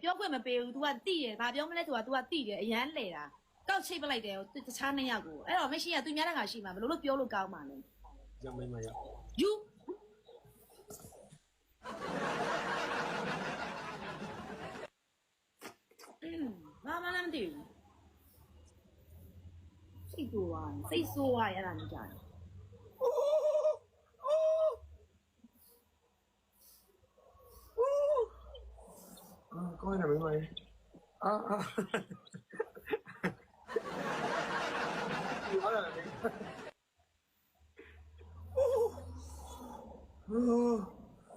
ပြောခွင့်မပေးဘူး तू ကတိတယ်ဘာပြောမလဲဆိုတာ तू ကတိတယ်အရန်လေတာကောက်ချိတ်ပလိုက်တယ်တခြား2ယောက်ကိုအဲ့တော့မရှိရသူများတခါရှိမှာဘယ်လိုလုပ်ပြောလို့ကောင်းမှာလဲကြောင်မိမရောက်ယူဘာမှလည်းမသိဘူးစိတ်ဆိုးသွားစိတ်ဆိုးသွားရအဲ့ဒါမျိုးကြားတယ်ကောင်းနေမိမအာ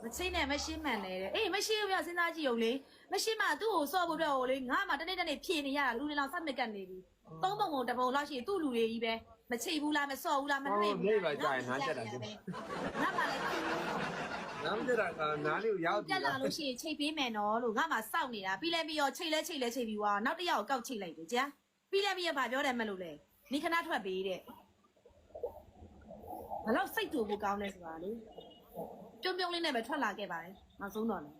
မချိနဲ့မရှိမှန်လေတဲ့အေးမရှိဘူးပြစဉ်းစားကြည့်ုံလေမရှိမှသူ့ကိုစော့ဖို့အတွက်ဟိုလေငါမှတနေ့ဖြည့်နေရတာလူတွေလောက်စက်မကတ်နေပြီသုံးပုံပုံတစ်ပုံလောက်ရှိသူ့လူတွေကြီးပဲမချိဘူးလားမစော့ဘူးလားမနှိမ့်ဘူးလားကြာရင်နားတက်တာကျငါမှလည်းနားတက်တာကနားလေးကိုရောက်တက်လာလို့ရှိရင်ချိတ်ပေးမယ်နော်လို့ငါမှစောက်နေတာပြီးလဲပြီးရောချိတ်ပြီးွာနောက်တစ်ယောက်ကောက်ချိတ်လိုက်တယ်ကြာပြီးလဲပြီးရဘာပြောတယ်မလို့လဲနိခဏထွက်ပေးတဲ့ဘလောက်စိတ်တူဖို့ကောင်းလဲဆိုတာလေပြုံးလေးနဲ့ပဲထွက်လာခဲ့ပါတယ်နောက်ဆုံးတော့လေ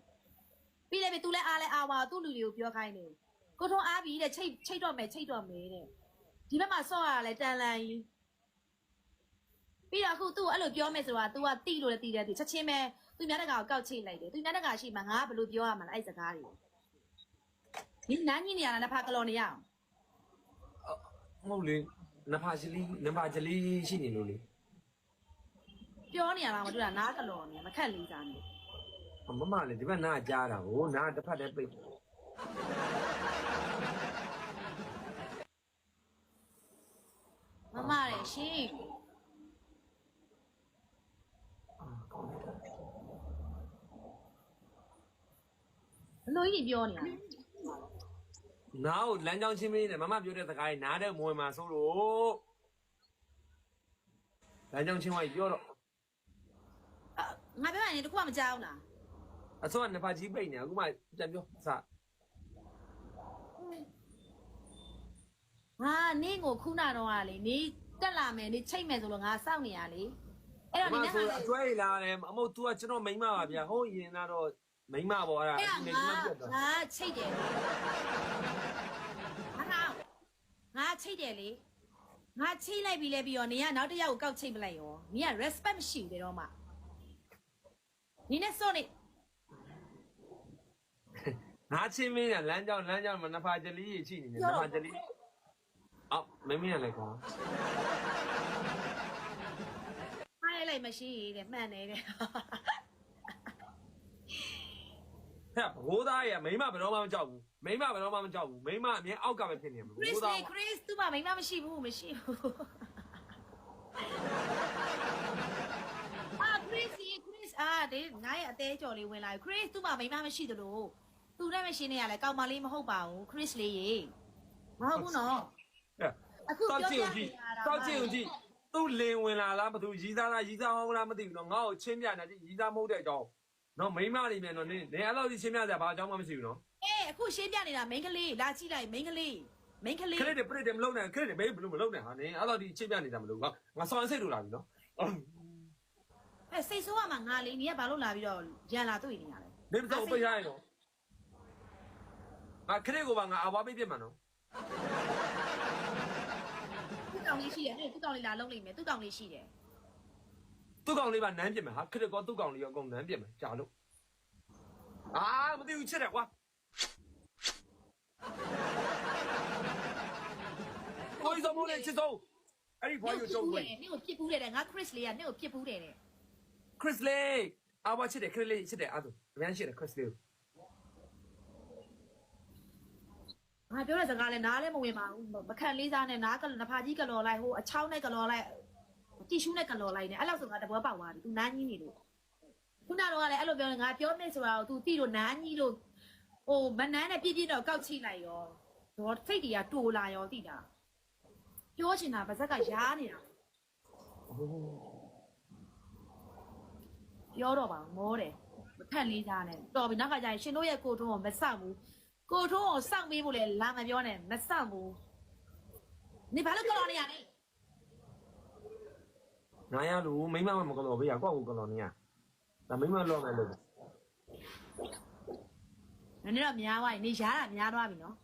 ပြီးလဲပြီး तू လဲအားလဲအားပါသူ့လူတွေကိုပြောခိုင်းတယ်ကိုထုံးအားပြီးတဲ့ချိတ်တော့မယ်တဲ့ဒီဘက်မှာဆော့ရတာလဲတန်လန်ကြီးပြီးတော့အခုသူ့အဲ့လိုပြောမယ်ဆိုတာ तू ကတိလို့လည်းတိတယ်သူချက်ချင်းပဲသူများတကာကိုကောက်ချိတ်လိုက်တယ်သူများတကာရှိမှငါဘယ်လိုပြောရမှာလဲအဲ့စကားတွေဒီနန်းကြီးနေရတာနဖာကလော်နေရအောင်မဟုတ်လေနဖာချလီရှိနေလို့လေပြောနေရတာမတွေ့တာနားကလော်နေမခက်လေးစားနေမမလေဒီဘက်နားကြားတာဟိုနားတစ်ဖက်တည်းပိတ်မမရဲ့ရှင်ဘလို့ကြီးပြောနေတာနားကိုလမ်းကြောင်းချင်းမင်းနဲ့မမပြောတဲ့စကားကြီးနားတဲ့မဝင်မှာဆိုလို့လမ်းကြောင်းချင်းဝိုင်းပြောတော့ငါပြောရင်တခုမှမကြောက်လားအစောကနှစ်ဖက်ကြီးပိတ်နေအခုမှပြန်ပြောစငါနင်းကိုခုနတော့ကလေနေတက်လာမယ်နေချိတ်မယ်ဆိုလို့ငါစောင့်နေရလေအဲ့တော့ဒီနေ့အတွဲလာတယ်အမဟုတ် तू ကကျွန်တော်မိန်းမပါဗျာဟိုရင်ကတော့မိန်းမပေါ့အဲ့ဒါမိန်းမပြတ်တော့ငါချိတ်တယ်ငါချိတ်တယ်လေငါချိတ်လိုက်ပြီလဲပြီးတော့နေကနောက်တစ်ယောက်ကိုကောက်ချိတ်ပလိုက်ရောနေက respect မရှိဘူးတော့မှနေနဲ့စောနေငါချင်းမင်းကလမ်းကြောင်းမနဖာကြလီရှိနေတယ်နဖာကြလီအော်မင်းရလေကွာအားရလိုက်မရှိတဲ့မှန်တယ်တဲ့ဟဲ့ဘိုးသားရမိမဘယ်တော့မှမကြောက်ဘူးမိမအမြင်အောက်ကပဲဖြစ်နေမှာဘိုးသားခရစ်သူ့မှာမိမမရှိဘူးခရစ်ဒီငါရဲ့အသေးကြော်လေးဝင်လာပြီခရစ်သူ့မှာမိမမရှိသလိုသူနဲ့မရှိနေရလဲကောက်မလေးမဟုတ်ပါဘူးခရစ်လေးရေမဟုတ်ဘူးနော်အခုပြောပြနေတာတောက်ချင်ကြည့်သူ့လင်ဝင်လာလားဘသူရီးသားလားရီးသားဟောင်းလားမသိဘူးနော်ငါ့ကိုချင်းပြနေကြရီးသားမဟုတ်တဲ့အကြောင်းနော်မိမနေမြန်တော့နေအဲ့လောက်ကြီးချင်းပြကြဘာအကြောင်းမှမရှိဘူးနော်အခုရှင်းပြနေတာမိန်းကလေးလာကြည့်လိုက်မိန်းကလေးခရစ်ပြည့်တယ်မလုံးနဲ့ခရစ်ဘယ်ဘလို့မလုံးနဲ့ဟာနေအဲ့လောက်ကြီးချင်းပြနေတာမလို့ငါဆောင်းစိတ်လိုလာပြီနော်စိတ်ဆိုးရမှာငါလေးနေကဘာလို့လာပြီးတော့ရန်လာတွေ့နေရလဲနေမစောပိတ်ရရင်နော်ငါခရစ်ကိုပါငါအဘွားပိတ်ပြမှာနော်သူ့ကောင်လေးရှိတယ်သူ့ကောင်လေးလာလုံးလိမ့်မယ်သူ့ကောင်လေးရှိတယ်သူ့ကောင်လေးပါနန်းပြမယ်ဟာခရစ်ကောသူ့ကောင်လေးရောအကုန်နန်းပြမယ်ကြာလို့မသိဘူးချစ်တယ်ကွာကိုယ်စမိုးနဲ့ချစ်ဆုံးအဲ့ဒီဘွားကိုကြုံတွေ့နင့်ကိုပြစ်ဘူးတယ်ငါခရစ်လေးကနင့်ကိုပြစ်ဘူးတယ်ခရစ်လေးအဘွားချစ်တယ်ခရစ်လေးချစ်တယ်အဲ့ဒါအများကြီးတယ်ခရစ်လေးငါပြောတဲ့စကားလဲနားလဲမဝင်ပါဘူးမခံလေးစားနဲ့နားကနဖာကြီးကလော်လိုက်ဟိုအချောင်းနဲ့ကလော်လိုက်တီရှူးနဲ့ကလော်လိုက်နဲ့အဲ့လောက်ဆိုငါတပွဲပေါက်သွားပြီ तू နားကြီးနေလို့ခုနတော့ကလည်းအဲ့လိုပြောနေငါပြောနေဆိုတာကို तू တိလို့နားကြီးလို့ဟိုမနန်းနဲ့ပြည့်တော့ကောက်ချိလိုက်ရောတော့ဖိတ်တွေကတူလာရောတိတာပြောချင်တာဗဇက်ကရားနေတာပြောတော့ပါမောတယ်မထက်လေးစားနဲ့တော်ပြီနောက်ကကျရင်ရှင်တို့ရဲ့ကိုထုံးကိုမဆောက်ဘူးကိုထုံးကိုစောင့်ပေးဖို့လေလာမပြောနဲ့မဆောက်ဘူးနေဘာလို့ကလော်နေရလဲငါရလို့မိမမကလော်ပေးရကောက်ကိုကလော်နေရဒါမိမလော်မယ်လို့ နည်းတော့များသွားပြီနေရားတာများသွားပြီနော်